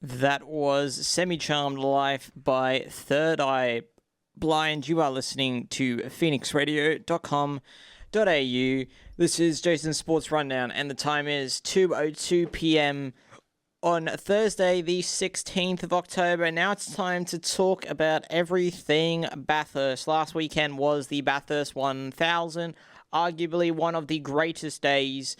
That was Semi-Charmed Life by Third Eye Blind. You are listening to phoenixradio.com.au. This is Jason's Sports Rundown, and the time is 2:02 p.m. on Thursday, the 16th of October. Now it's time to talk about everything Bathurst. Last weekend was the Bathurst 1000, arguably one of the greatest days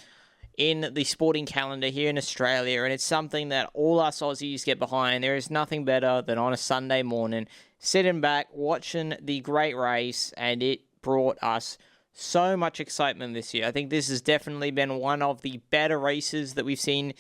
in the sporting calendar here in Australia, and it's something that all us Aussies get behind. There is nothing better than on a Sunday morning, sitting back, watching the great race, and it brought us so much excitement this year. I think this has definitely been one of the better races that we've seen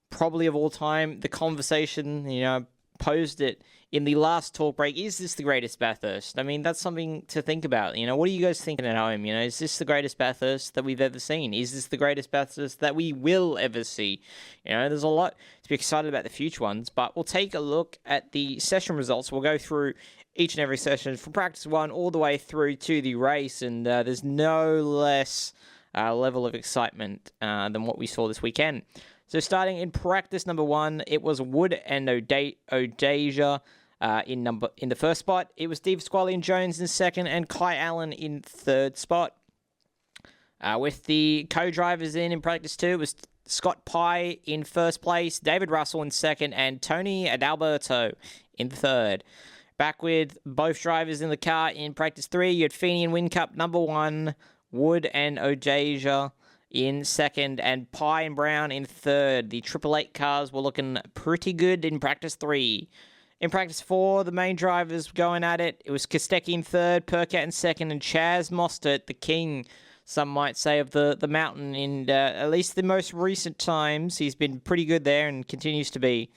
probably of all time. The conversation, posed it in the last talk break. Is this the greatest Bathurst? I mean, that's something to think about. What are you guys thinking at home? Is this the greatest Bathurst that we've ever seen? Is this the greatest Bathurst that we will ever see? There's a lot to be excited about the future ones, but we'll take a look at the session results. We'll go through each and every session from practice one all the way through to the race, and there's no less level of excitement than what we saw this weekend. So starting in practice number one, it was Wood and Odasia in the first spot. It was Steve Squally and Jones in second, and Kai Allen in third spot. With the co-drivers in practice two, it was Scott Pye in first place, David Russell in second, and Tony Adalberto in third. Back with both drivers in the car in practice three, you had Feeney and Whincup number one, Wood and Odasia in second, and Pye and Brown in third. The 888 cars were looking pretty good in practice three. In practice four, the main drivers going at it. It was Kostecki in third, Percat in second, and Chaz Mostert, the king, some might say, of the mountain. In at least the most recent times, he's been pretty good there and continues to be.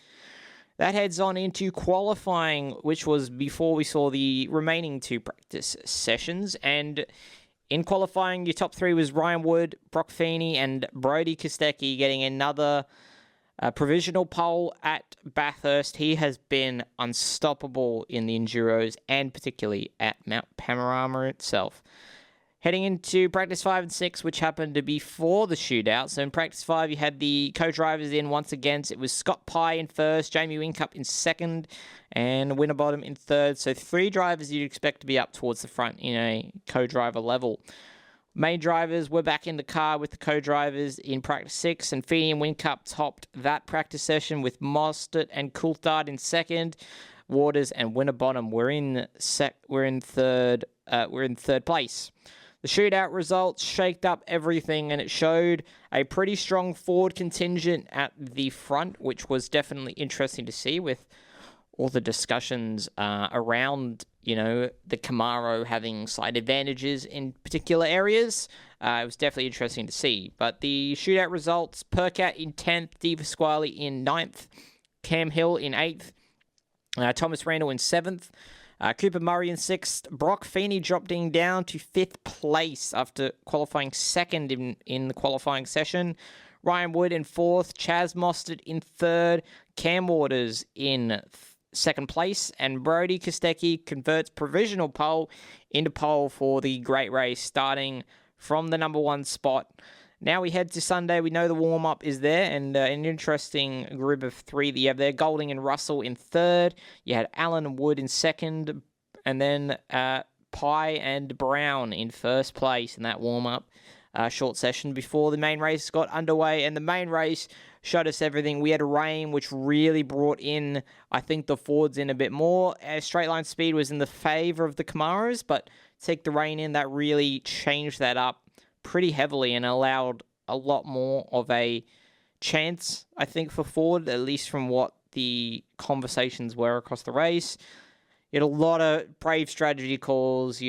That heads on into qualifying, which was before we saw the remaining two practice sessions. And in qualifying, your top three was Ryan Wood, Brock Feeney, and Brody Kostecki getting another provisional pole at Bathurst. He has been unstoppable in the Enduros and particularly at Mount Panorama itself. Heading into practice 5 and 6, which happened to be before the shootout. So in practice 5, you had the co-drivers in once again. So it was Scott Pye in first, Jamie Whincup in second, and Winterbottom in third. So three drivers you'd expect to be up towards the front in a co-driver level. Main drivers were back in the car with the co-drivers in practice 6, and Feeney and Whincup topped that practice session with Mostert and Coulthard in second. Waters and Winterbottom were in third place. The shootout results shaked up everything, and it showed a pretty strong Ford contingent at the front, which was definitely interesting to see with all the discussions around, the Camaro having slight advantages in particular areas. It was definitely interesting to see. But the shootout results, Percat in 10th, Steve Squally in 9th, Cam Hill in 8th, Thomas Randall in 7th, Cooper Murray in 6th. Brock Feeney dropping down to 5th place after qualifying second in the qualifying session. Ryan Wood in 4th. Chaz Mostert in 3rd. Cam Waters in 2nd place. And Brody Kostecki converts provisional pole into pole for the great race, starting from the number one spot. Now we head to Sunday. We know the warm-up is there, and an interesting group of three that you have there. Golding and Russell in third. You had Allen and Wood in second, and then Pye and Brown in first place in that warm-up short session before the main race got underway. And the main race showed us everything. We had rain, which really brought in, I think, the Fords in a bit more. Straight line speed was in the favour of the Camaros, but take the rain in, that really changed that up pretty heavily and allowed a lot more of a chance, I think, for Ford, at least from what the conversations were across the race. You had a lot of brave strategy calls,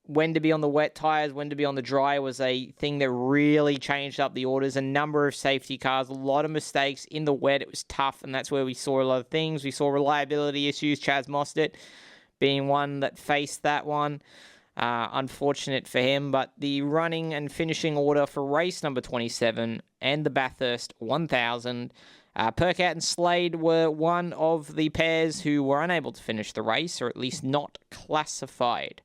when to be on the wet tyres, when to be on the dry was a thing that really changed up the orders. A number of safety cars, a lot of mistakes in the wet. It was tough, and that's where we saw a lot of things. We saw reliability issues, Chaz Mostert being one that faced that one. Unfortunate for him, but the running and finishing order for race number 27 and the Bathurst 1000, Percat and Slade were one of the pairs who were unable to finish the race, or at least not classified.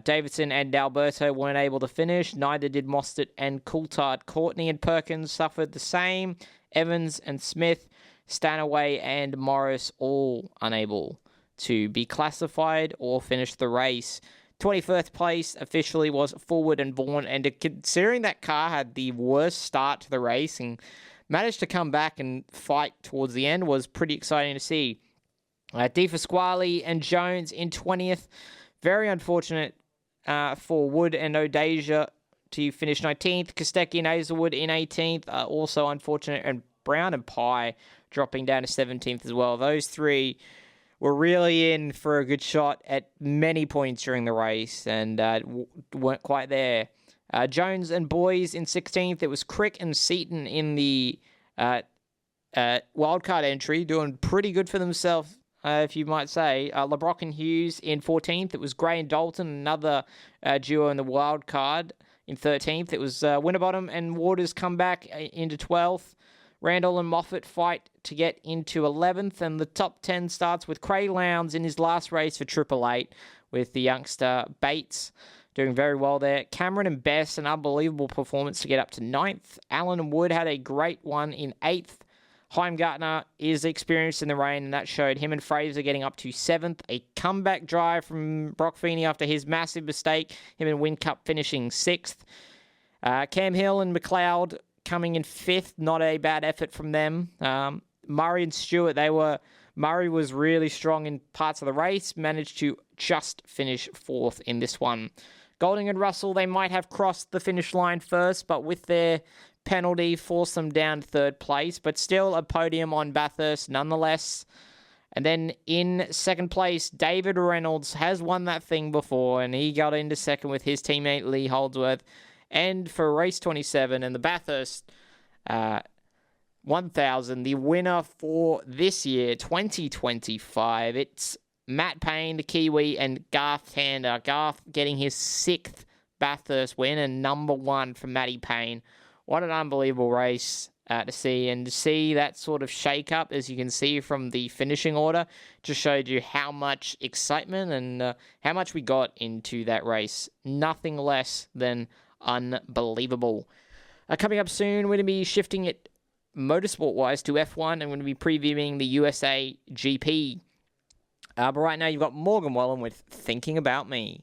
Davidson and Alberto weren't able to finish, neither did Mostert and Coulthard. Courtney and Perkins suffered the same. Evans and Smith Stanaway and Morris all unable to be classified or finish the race. 21st place officially was Forward and Vaughan, and considering that car had the worst start to the race and managed to come back and fight towards the end, was pretty exciting to see. Di Pasquale and Jones in 20th. Very unfortunate for Wood and Odeja to finish 19th. Kostecki and Hazelwood in 18th. Also unfortunate. And Brown and Pye dropping down to 17th as well. Those three were really in for a good shot at many points during the race and weren't quite there. Jones and Boys in 16th. It was Crick and Seaton in the wildcard entry, doing pretty good for themselves, if you might say. LeBrock and Hughes in 14th. It was Gray and Dalton, another duo in the wildcard in 13th. It was Winterbottom and Waters come back into 12th. Randall and Moffat fight to get into 11th, and the top 10 starts with Craig Lowndes in his last race for Triple Eight, with the youngster Bates doing very well there. Cameron and Bess, an unbelievable performance to get up to 9th. Allen and Wood had a great one in 8th. Heimgartner is experienced in the rain, and that showed him and Fraser getting up to 7th. A comeback drive from Brock Feeney after his massive mistake, him and Whincup finishing 6th. Cam Hill and McLeod coming in 5th, not a bad effort from them. Murray and Stewart, Murray was really strong in parts of the race, managed to just finish 4th in this one. Golding and Russell, they might have crossed the finish line first, but with their penalty forced them down to 3rd place, but still a podium on Bathurst nonetheless. And then in 2nd place, David Reynolds has won that thing before, and he got into 2nd with his teammate Lee Holdsworth. And for race 27 and the Bathurst 1000, the winner for this year, 2025, it's Matt Payne, the Kiwi, and Garth Tander. Garth getting his 6th Bathurst win and number 1 for Matty Payne. What an unbelievable race to see. And to see that sort of shake-up, as you can see from the finishing order, just showed you how much excitement and how much we got into that race. Nothing less than unbelievable. Coming up soon, we're going to be shifting it motorsport-wise to F1, and we're going to be previewing the USA GP. But right now, you've got Morgan Wallen with Thinking About Me.